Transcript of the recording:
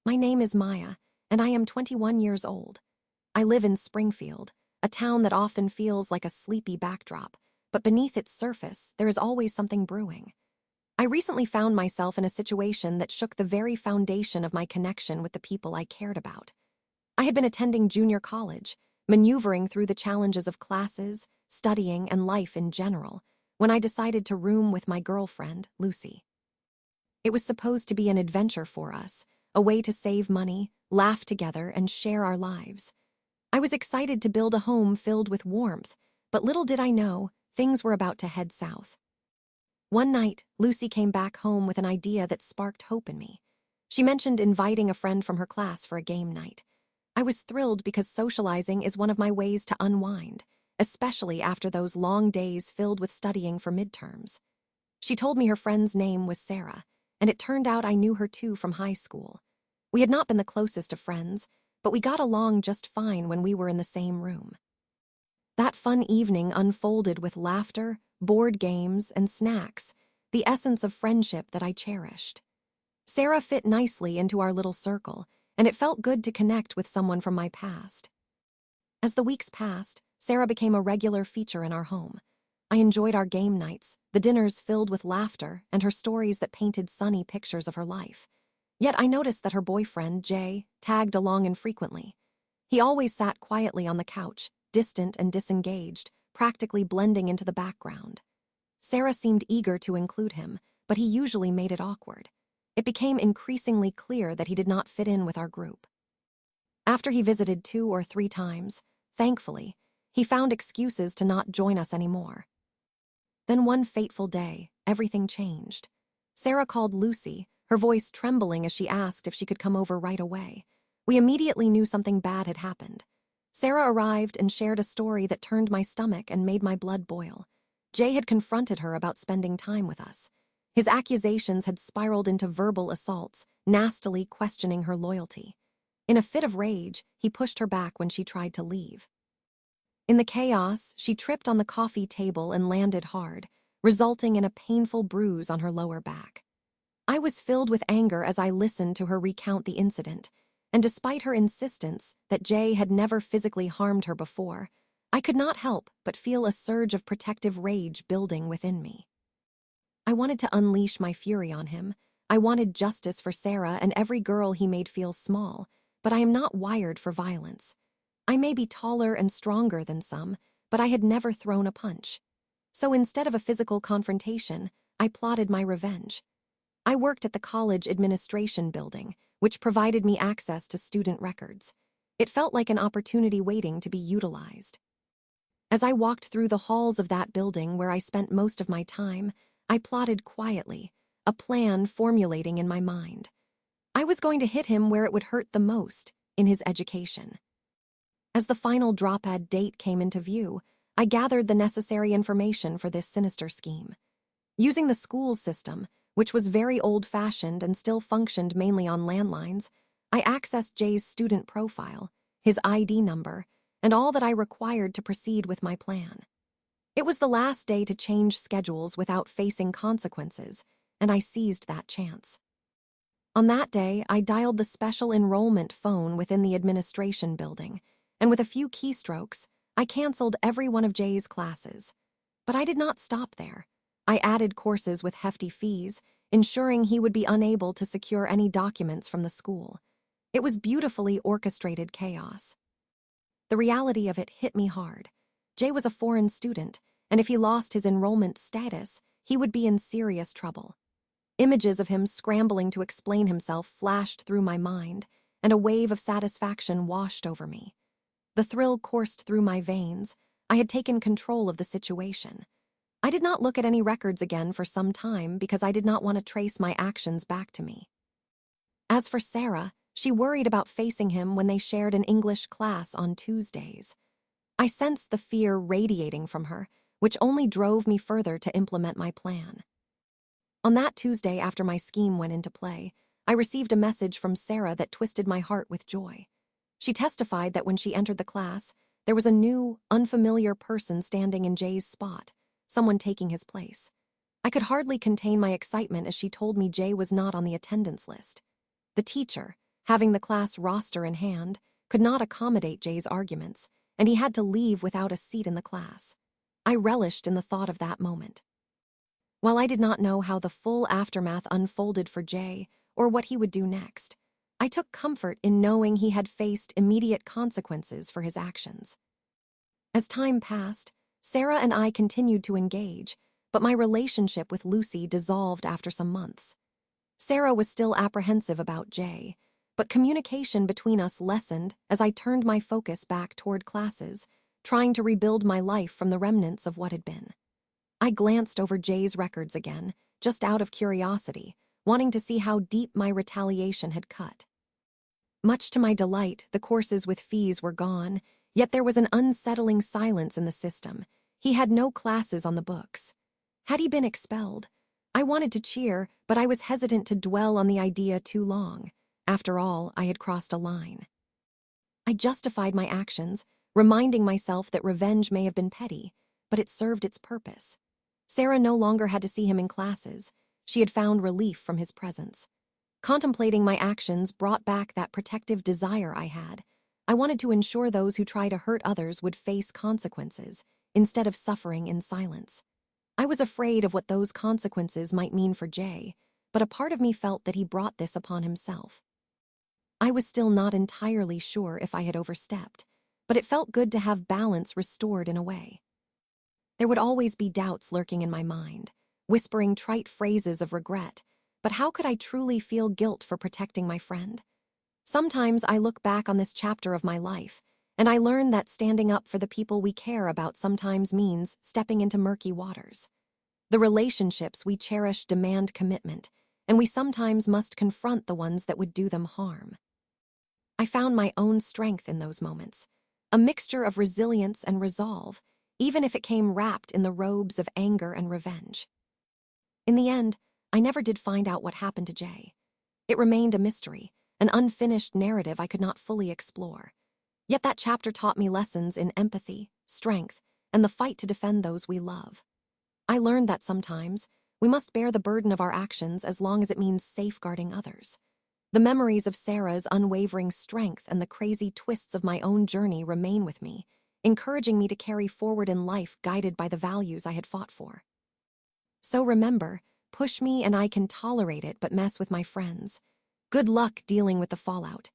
My name is Maya, and I am 21 years old. I live in Springfield, a town that often feels like a sleepy backdrop, but beneath its surface, there is always something brewing. I recently found myself in a situation that shook the very foundation of my connection with the people I cared about. I had been attending junior college, maneuvering through the challenges of classes, studying, and life in general, when I decided to room with my girlfriend, Lucy. It was supposed to be an adventure for us, a way to save money, laugh together, and share our lives. I was excited to build a home filled with warmth, but little did I know, things were about to head south. One night, Lucy came back home with an idea that sparked hope in me. She mentioned inviting a friend from her class for a game night. I was thrilled because socializing is one of my ways to unwind, especially after those long days filled with studying for midterms. She told me her friend's name was Sarah, and it turned out I knew her too from high school. We had not been the closest of friends, but we got along just fine when we were in the same room. That fun evening unfolded with laughter, board games, and snacks, the essence of friendship that I cherished. Sarah fit nicely into our little circle, and it felt good to connect with someone from my past. As the weeks passed, Sarah became a regular feature in our home. I enjoyed our game nights, the dinners filled with laughter, and her stories that painted sunny pictures of her life. Yet I noticed that her boyfriend, Jay, tagged along infrequently. He always sat quietly on the couch, distant and disengaged, practically blending into the background. Sarah seemed eager to include him, but he usually made it awkward. It became increasingly clear that he did not fit in with our group. After he visited 2 or 3 times, thankfully, he found excuses to not join us anymore. Then one fateful day, everything changed. Sarah called Lucy, her voice trembling as she asked if she could come over right away. We immediately knew something bad had happened. Sarah arrived and shared a story that turned my stomach and made my blood boil. Jay had confronted her about spending time with us. His accusations had spiraled into verbal assaults, nastily questioning her loyalty. In a fit of rage, he pushed her back when she tried to leave. In the chaos, she tripped on the coffee table and landed hard, resulting in a painful bruise on her lower back. I was filled with anger as I listened to her recount the incident, and despite her insistence that Jay had never physically harmed her before, I could not help but feel a surge of protective rage building within me. I wanted to unleash my fury on him. I wanted justice for Sarah and every girl he made feel small, but I am not wired for violence. I may be taller and stronger than some, but I had never thrown a punch. So instead of a physical confrontation, I plotted my revenge. I worked at the college administration building, which provided me access to student records. It felt like an opportunity waiting to be utilized. As I walked through the halls of that building where I spent most of my time, I plotted quietly, a plan formulating in my mind. I was going to hit him where it would hurt the most, in his education. As the final drop-dead date came into view, I gathered the necessary information for this sinister scheme. Using the school system, which was very old-fashioned and still functioned mainly on landlines, I accessed Jay's student profile, his ID number, and all that I required to proceed with my plan. It was the last day to change schedules without facing consequences, and I seized that chance. On that day, I dialed the special enrollment phone within the administration building, and with a few keystrokes, I canceled every one of Jay's classes. But I did not stop there. I added courses with hefty fees, ensuring he would be unable to secure any documents from the school. It was beautifully orchestrated chaos. The reality of it hit me hard. Jay was a foreign student, and if he lost his enrollment status, he would be in serious trouble. Images of him scrambling to explain himself flashed through my mind, and a wave of satisfaction washed over me. The thrill coursed through my veins. I had taken control of the situation. I did not look at any records again for some time because I did not want to trace my actions back to me. As for Sarah, she worried about facing him when they shared an English class on Tuesdays. I sensed the fear radiating from her, which only drove me further to implement my plan. On that Tuesday after my scheme went into play, I received a message from Sarah that twisted my heart with joy. She testified that when she entered the class, there was a new, unfamiliar person standing in Jay's spot, someone taking his place. I could hardly contain my excitement as she told me Jay was not on the attendance list. The teacher, having the class roster in hand, could not accommodate Jay's arguments, and he had to leave without a seat in the class. I relished in the thought of that moment. While I did not know how the full aftermath unfolded for Jay or what he would do next, I took comfort in knowing he had faced immediate consequences for his actions. As time passed, Sarah and I continued to engage, but my relationship with Lucy dissolved after some months. Sarah was still apprehensive about Jay, but communication between us lessened as I turned my focus back toward classes, trying to rebuild my life from the remnants of what had been. I glanced over Jay's records again, just out of curiosity, wanting to see how deep my retaliation had cut. Much to my delight, the courses with fees were gone, yet there was an unsettling silence in the system. He had no classes on the books. Had he been expelled? I wanted to cheer, but I was hesitant to dwell on the idea too long. After all, I had crossed a line. I justified my actions, reminding myself that revenge may have been petty, but it served its purpose. Sarah no longer had to see him in classes. She had found relief from his presence. Contemplating my actions brought back that protective desire I had. I wanted to ensure those who try to hurt others would face consequences, instead of suffering in silence. I was afraid of what those consequences might mean for Jay, but a part of me felt that he brought this upon himself. I was still not entirely sure if I had overstepped, but it felt good to have balance restored in a way. There would always be doubts lurking in my mind, whispering trite phrases of regret, but how could I truly feel guilt for protecting my friend? Sometimes I look back on this chapter of my life, and I learn that standing up for the people we care about sometimes means stepping into murky waters. The relationships we cherish demand commitment, and we sometimes must confront the ones that would do them harm. I found my own strength in those moments, a mixture of resilience and resolve, even if it came wrapped in the robes of anger and revenge. In the end, I never did find out what happened to Jay. It remained a mystery, an unfinished narrative I could not fully explore. Yet that chapter taught me lessons in empathy, strength, and the fight to defend those we love. I learned that sometimes we must bear the burden of our actions as long as it means safeguarding others. The memories of Sarah's unwavering strength and the crazy twists of my own journey remain with me, encouraging me to carry forward in life guided by the values I had fought for. So remember, push me and I can tolerate it but mess with my friends. Good luck dealing with the fallout.